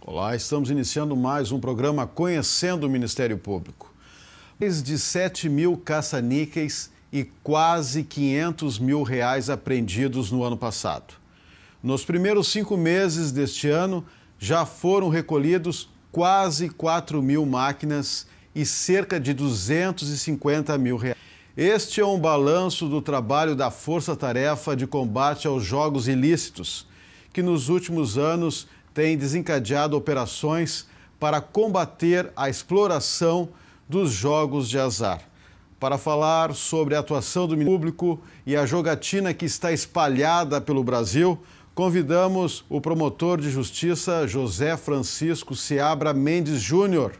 Olá, estamos iniciando mais um programa Conhecendo o Ministério Público. Mais de 7 mil caça-níqueis e quase R$500 mil apreendidos no ano passado. Nos primeiros 5 meses deste ano, já foram recolhidos quase 4 mil máquinas e cerca de R$250 mil. Este é um balanço do trabalho da Força Tarefa de Combate aos Jogos Ilícitos, que nos últimos anos tem desencadeado operações para combater a exploração dos jogos de azar. Para falar sobre a atuação do Ministério Público e a jogatina que está espalhada pelo Brasil, convidamos o promotor de justiça José Francisco Seabra Mendes Júnior,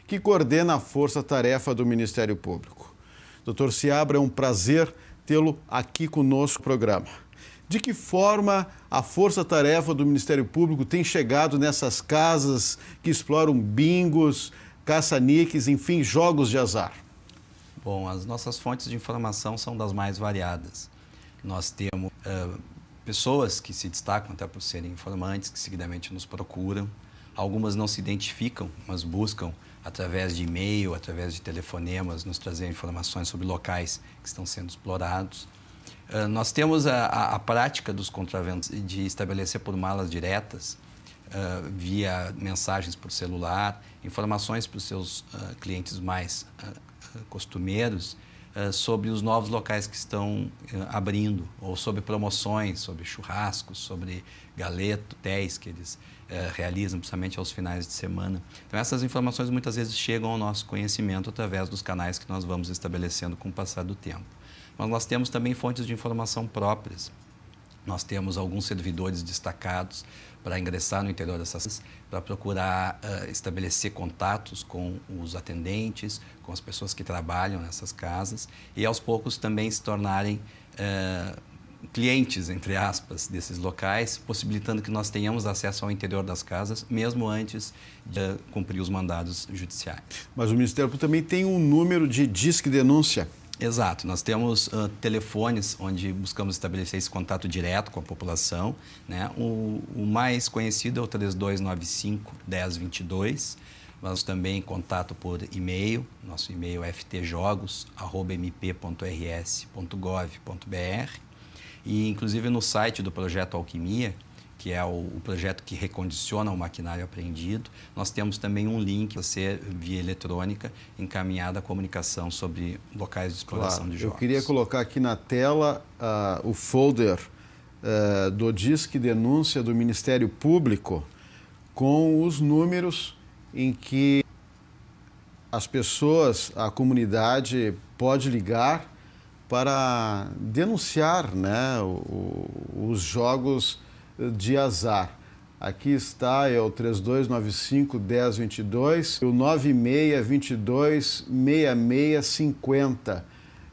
que coordena a Força Tarefa do Ministério Público. Doutor Seabra, é um prazer tê-lo aqui conosco no programa. De que forma a Força-Tarefa do Ministério Público tem chegado nessas casas que exploram bingos, caça-níqueis, enfim, jogos de azar? Bom, as nossas fontes de informação são das mais variadas. Nós temos pessoas que se destacam até por serem informantes, que seguidamente nos procuram. Algumas não se identificam, mas buscam através de e-mail, através de telefonemas, nos trazer informações sobre locais que estão sendo explorados. Nós temos a prática dos contraventos de estabelecer por malas diretas, via mensagens por celular, informações para os seus clientes mais costumeiros sobre os novos locais que estão abrindo, ou sobre promoções, sobre churrascos, sobre galeto, hotéis que eles realizam, principalmente aos finais de semana. Então, essas informações muitas vezes chegam ao nosso conhecimento através dos canais que nós vamos estabelecendo com o passar do tempo. Mas nós temos também fontes de informação próprias. Nós temos alguns servidores destacados para ingressar no interior dessas, para procurar estabelecer contatos com os atendentes, com as pessoas que trabalham nessas casas e, aos poucos, também se tornarem clientes, entre aspas, desses locais, possibilitando que nós tenhamos acesso ao interior das casas, mesmo antes de cumprir os mandados judiciais. Mas o Ministério Público também tem um número de disque denúncia. Exato, nós temos telefones onde buscamos estabelecer esse contato direto com a população, né? O mais conhecido é o 3295-1022, mas também contato por e-mail, nosso e-mail é ftjogos@mp.rs.gov.br e inclusive no site do Projeto Alquimia, que é o projeto que recondiciona o maquinário apreendido, nós temos também um link a ser, via eletrônica, encaminhada a comunicação sobre locais de exploração de jogos. Eu queria colocar aqui na tela o folder do Disque Denúncia do Ministério Público com os números em que as pessoas, a comunidade pode ligar para denunciar, né, os jogos de azar. Aqui está, é o 3295-1022 e o 9622-6650.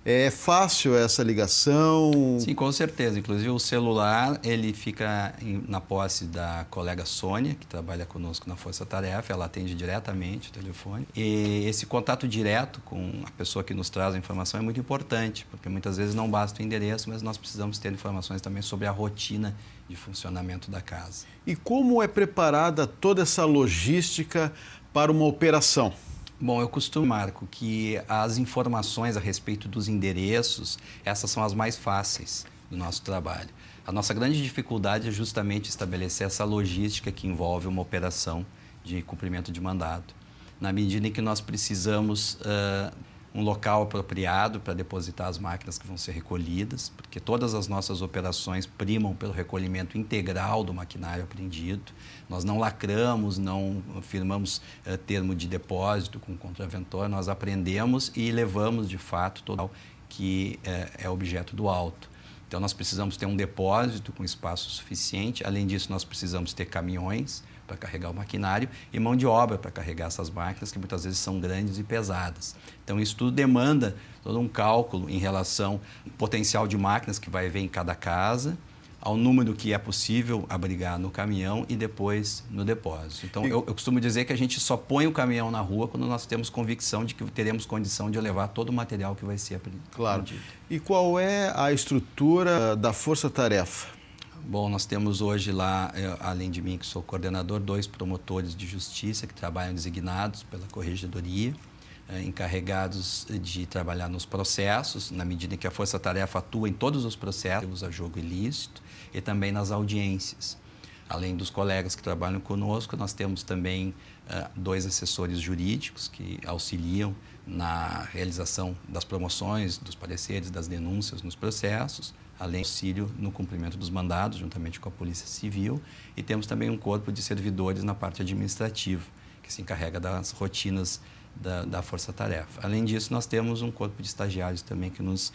É fácil essa ligação? Sim, com certeza. Inclusive o celular, ele fica na posse da colega Sônia, que trabalha conosco na Força Tarefa, ela atende diretamente o telefone. E esse contato direto com a pessoa que nos traz a informação é muito importante, porque muitas vezes não basta o endereço, mas nós precisamos ter informações também sobre a rotina de funcionamento da casa. E como é preparada toda essa logística para uma operação? Bom, eu costumo, Marco, que as informações a respeito dos endereços, essas são as mais fáceis do nosso trabalho. A nossa grande dificuldade é justamente estabelecer essa logística que envolve uma operação de cumprimento de mandado. Na medida em que nós precisamos um local apropriado para depositar as máquinas que vão ser recolhidas, porque todas as nossas operações primam pelo recolhimento integral do maquinário apreendido. Nós não lacramos, não firmamos termo de depósito com o contraventor, nós apreendemos e levamos, de fato, todo o que é objeto do auto. Então, nós precisamos ter um depósito com espaço suficiente. Além disso, nós precisamos ter caminhões para carregar o maquinário e mão de obra para carregar essas máquinas, que muitas vezes são grandes e pesadas. Então, isso tudo demanda todo um cálculo em relação ao potencial de máquinas que vai haver em cada casa, ao número que é possível abrigar no caminhão e depois no depósito. Então, eu costumo dizer que a gente só põe o caminhão na rua quando nós temos convicção de que teremos condição de levar todo o material que vai ser apreendido. Claro. E qual é a estrutura da Força Tarefa? Bom, nós temos hoje lá, além de mim, que sou coordenador, 2 promotores de justiça que trabalham designados pela corregedoria, encarregados de trabalhar nos processos, na medida em que a força-tarefa atua em todos os processos a jogo ilícito e também nas audiências. Além dos colegas que trabalham conosco, nós temos também 2 assessores jurídicos que auxiliam na realização das promoções, dos pareceres, das denúncias nos processos, além do auxílio no cumprimento dos mandados, juntamente com a Polícia Civil, e temos também um corpo de servidores na parte administrativa, que se encarrega das rotinas da força-tarefa. Além disso, nós temos um corpo de estagiários também que nos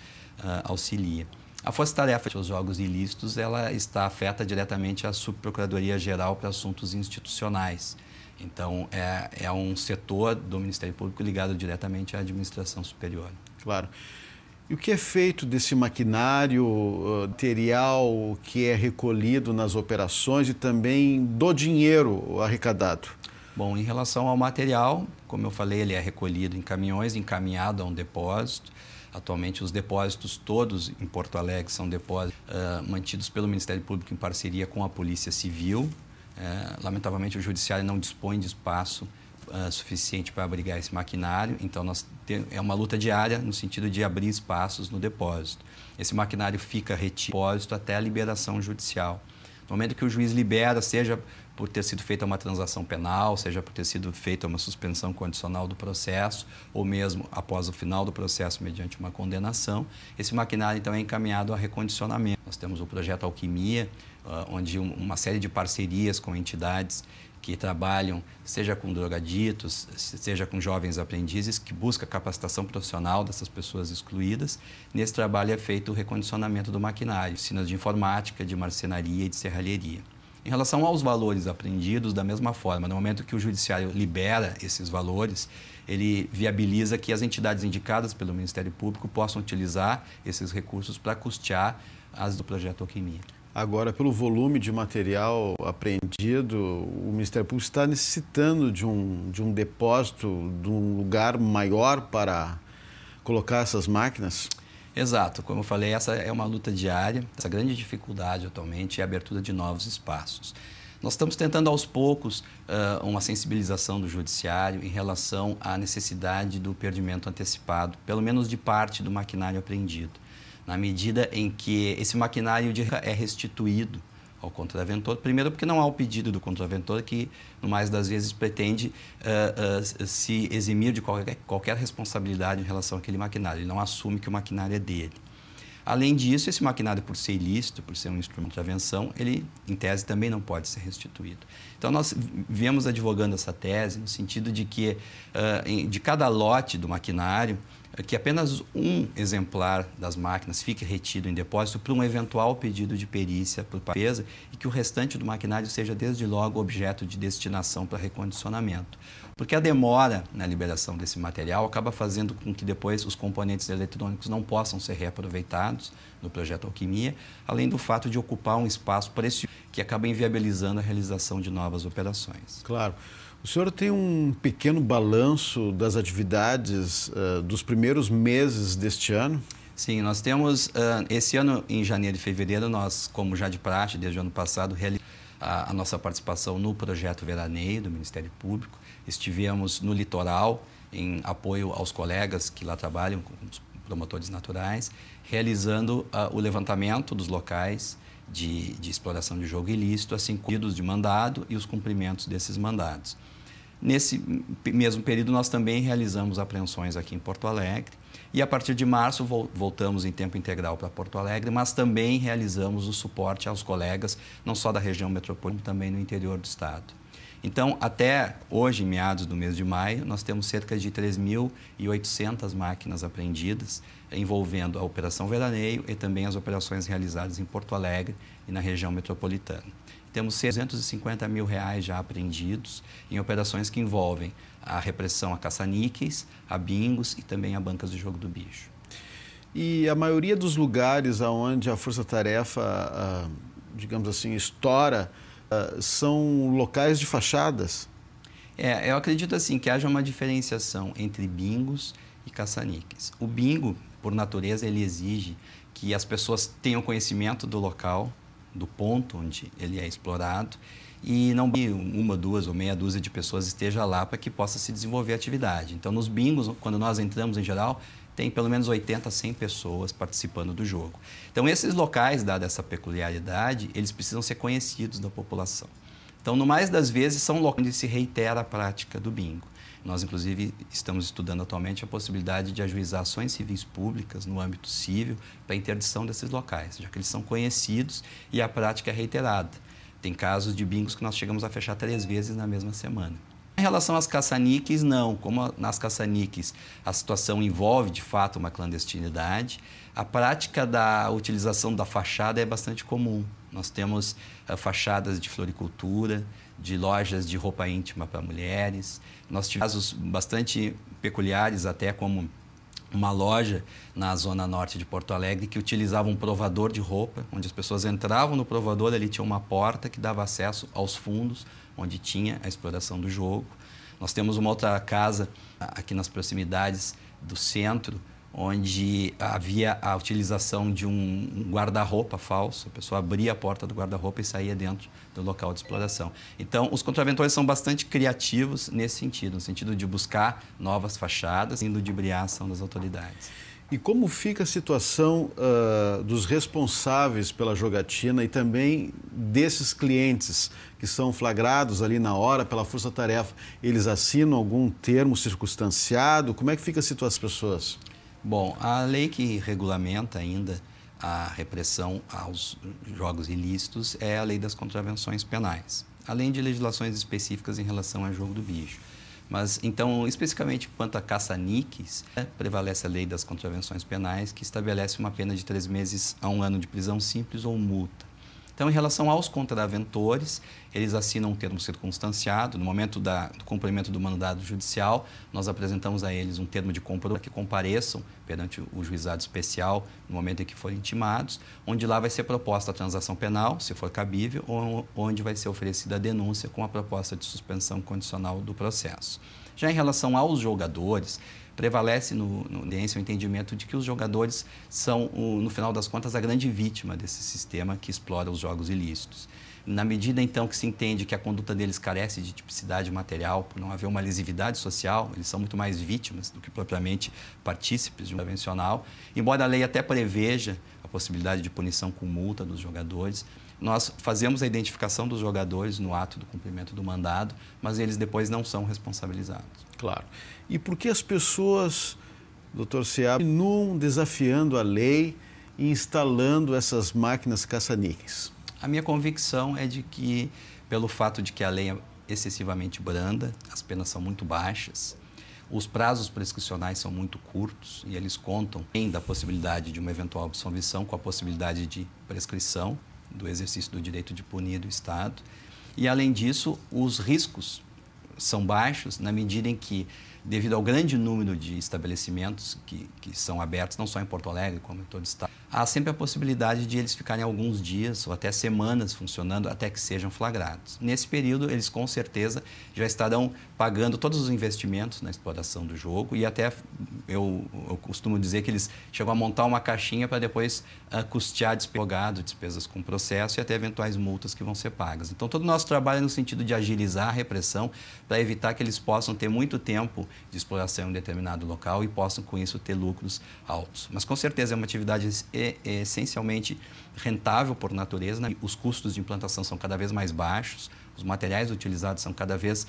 auxilia. A força-tarefa dos jogos ilícitos, ela está afeta diretamente à Subprocuradoria-Geral para Assuntos Institucionais. Então, é um setor do Ministério Público ligado diretamente à administração superior. Claro. E o que é feito desse maquinário, material que é recolhido nas operações e também do dinheiro arrecadado? Bom, em relação ao material, como eu falei, ele é recolhido em caminhões, encaminhado a um depósito. Atualmente, os depósitos todos em Porto Alegre são depósitos mantidos pelo Ministério Público em parceria com a Polícia Civil. Lamentavelmente, o Judiciário não dispõe de espaço suficiente para abrigar esse maquinário, então é uma luta diária no sentido de abrir espaços no depósito. Esse maquinário fica retido no depósito até a liberação judicial. No momento que o juiz libera, seja por ter sido feita uma transação penal, seja por ter sido feita uma suspensão condicional do processo, ou mesmo após o final do processo mediante uma condenação, esse maquinário então é encaminhado a recondicionamento. Nós temos o projeto Alquimia, onde uma série de parcerias com entidades que trabalham, seja com drogaditos, seja com jovens aprendizes, que busca capacitação profissional dessas pessoas excluídas. Nesse trabalho é feito o recondicionamento do maquinário, oficinas de informática, de marcenaria e de serralheria. Em relação aos valores apreendidos, da mesma forma, no momento que o Judiciário libera esses valores, ele viabiliza que as entidades indicadas pelo Ministério Público possam utilizar esses recursos para custear as do projeto Alquimia. Agora, pelo volume de material apreendido, o Ministério Público está necessitando de um depósito, de um lugar maior para colocar essas máquinas? Exato. Como eu falei, essa é uma luta diária. Essa grande dificuldade atualmente é a abertura de novos espaços. Nós estamos tentando aos poucos uma sensibilização do Judiciário em relação à necessidade do perdimento antecipado, pelo menos de parte do maquinário apreendido, na medida em que esse maquinário é restituído ao contraventor, primeiro porque não há o pedido do contraventor que, no mais das vezes, pretende se eximir de qualquer responsabilidade em relação àquele maquinário, ele não assume que o maquinário é dele. Além disso, esse maquinário, por ser ilícito, por ser um instrumento de contravenção, ele, em tese, também não pode ser restituído. Então, nós viemos advogando essa tese no sentido de que, de cada lote do maquinário, que apenas um exemplar das máquinas fique retido em depósito para um eventual pedido de perícia por defesa e que o restante do maquinário seja, desde logo, objeto de destinação para recondicionamento. Porque a demora na liberação desse material acaba fazendo com que depois os componentes eletrônicos não possam ser reaproveitados no projeto Alquimia, além do fato de ocupar um espaço precioso que acaba inviabilizando a realização de novas operações. Claro. O senhor tem um pequeno balanço das atividades dos primeiros meses deste ano? Sim, nós temos, esse ano, em janeiro e fevereiro, nós, como já de praxe, desde o ano passado, realizamos a nossa participação no projeto Veraneio do Ministério Público. Estivemos no litoral, em apoio aos colegas que lá trabalham, com os promotores naturais, realizando o levantamento dos locais de exploração de jogo ilícito, assim como pedidos de mandado e os cumprimentos desses mandados. Nesse mesmo período, nós também realizamos apreensões aqui em Porto Alegre e, a partir de março, voltamos em tempo integral para Porto Alegre, mas também realizamos o suporte aos colegas, não só da região metropolitana, também no interior do estado. Então, até hoje, em meados do mês de maio, nós temos cerca de 3.800 máquinas apreendidas, envolvendo a Operação Veraneio e também as operações realizadas em Porto Alegre e na região metropolitana. Temos R$250 mil já apreendidos em operações que envolvem a repressão a caça-níqueis, a bingos e também a bancas de jogo do bicho. E a maioria dos lugares onde a força-tarefa, digamos assim, estoura, são locais de fachadas? Eu acredito assim que haja uma diferenciação entre bingos e caça-níqueis. O bingo, por natureza, ele exige que as pessoas tenham conhecimento do local, do ponto onde ele é explorado e não uma, duas ou meia dúzia de pessoas esteja lá para que possa se desenvolver a atividade. Então, nos bingos, quando nós entramos em geral, tem pelo menos 80 a 100 pessoas participando do jogo. Então, esses locais, dada essa peculiaridade, eles precisam ser conhecidos da população. Então, no mais das vezes, são locais onde se reitera a prática do bingo. Nós, inclusive, estamos estudando atualmente a possibilidade de ajuizar ações civis públicas no âmbito civil para a interdição desses locais, já que eles são conhecidos e a prática é reiterada. Tem casos de bingos que nós chegamos a fechar 3 vezes na mesma semana. Em relação às caça-níqueis, não. Como nas caça-níqueis a situação envolve, de fato, uma clandestinidade, a prática da utilização da fachada é bastante comum. Nós temos fachadas de floricultura, de lojas de roupa íntima para mulheres. Nós tivemos casos bastante peculiares, até como uma loja na zona norte de Porto Alegre que utilizava um provador de roupa, onde as pessoas entravam no provador, ali tinha uma porta que dava acesso aos fundos, onde tinha a exploração do jogo. Nós temos uma outra casa aqui nas proximidades do centro, onde havia a utilização de um guarda-roupa falso. A pessoa abria a porta do guarda-roupa e saía dentro do local de exploração. Então, os contraventores são bastante criativos nesse sentido, no sentido de buscar novas fachadas e ludibriar a ação das autoridades. E como fica a situação dos responsáveis pela jogatina e também desses clientes que são flagrados ali na hora pela força-tarefa? Eles assinam algum termo circunstanciado? Como é que fica a situação das pessoas? Bom, a lei que regulamenta ainda a repressão aos jogos ilícitos é a Lei das Contravenções Penais, além de legislações específicas em relação ao jogo do bicho. Mas, então, especificamente quanto a caça-níqueis, prevalece a Lei das Contravenções Penais, que estabelece uma pena de 3 meses a 1 ano de prisão simples ou multa. Então, em relação aos contraventores, eles assinam um termo circunstanciado. No momento do cumprimento do mandado judicial, nós apresentamos a eles um termo de compromisso que compareçam perante o juizado especial no momento em que forem intimados, onde lá vai ser proposta a transação penal, se for cabível, ou onde vai ser oferecida a denúncia com a proposta de suspensão condicional do processo. Já em relação aos jogadores, prevalece no entendimento de que os jogadores são, no final das contas, a grande vítima desse sistema que explora os jogos ilícitos. Na medida, então, que se entende que a conduta deles carece de tipicidade material, por não haver uma lesividade social, eles são muito mais vítimas do que propriamente partícipes de um convencional. Embora a lei até preveja a possibilidade de punição com multa dos jogadores, nós fazemos a identificação dos jogadores no ato do cumprimento do mandado, mas eles depois não são responsabilizados. Claro. E por que as pessoas, doutor Seabra, continuam desafiando a lei e instalando essas máquinas caça-níqueis? A minha convicção é de que, pelo fato de que a lei é excessivamente branda, as penas são muito baixas, os prazos prescricionais são muito curtos e eles contam ainda a possibilidade de uma eventual absolvição com a possibilidade de prescrição do exercício do direito de punir do Estado. E, além disso, os riscos são baixos na medida em que, devido ao grande número de estabelecimentos que são abertos, não só em Porto Alegre, como em todo o Estado, há sempre a possibilidade de eles ficarem alguns dias ou até semanas funcionando até que sejam flagrados. Nesse período, eles com certeza já estarão pagando todos os investimentos na exploração do jogo e até eu costumo dizer que eles chegam a montar uma caixinha para depois custear despesas com processo e até eventuais multas que vão ser pagas. Então, todo o nosso trabalho é no sentido de agilizar a repressão para evitar que eles possam ter muito tempo de exploração em um determinado local e possam, com isso, ter lucros altos. Mas, com certeza, é uma atividade essencialmente rentável por natureza, né? Os custos de implantação são cada vez mais baixos, os materiais utilizados são cada vez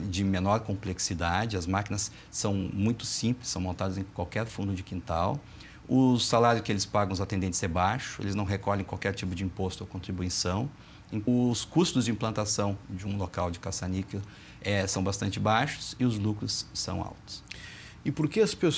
de menor complexidade, as máquinas são muito simples, são montadas em qualquer fundo de quintal. O salário que eles pagam aos atendentes é baixo, eles não recolhem qualquer tipo de imposto ou contribuição. Os custos de implantação de um local de caça-níquel são bastante baixos e os lucros são altos. E por que as pessoas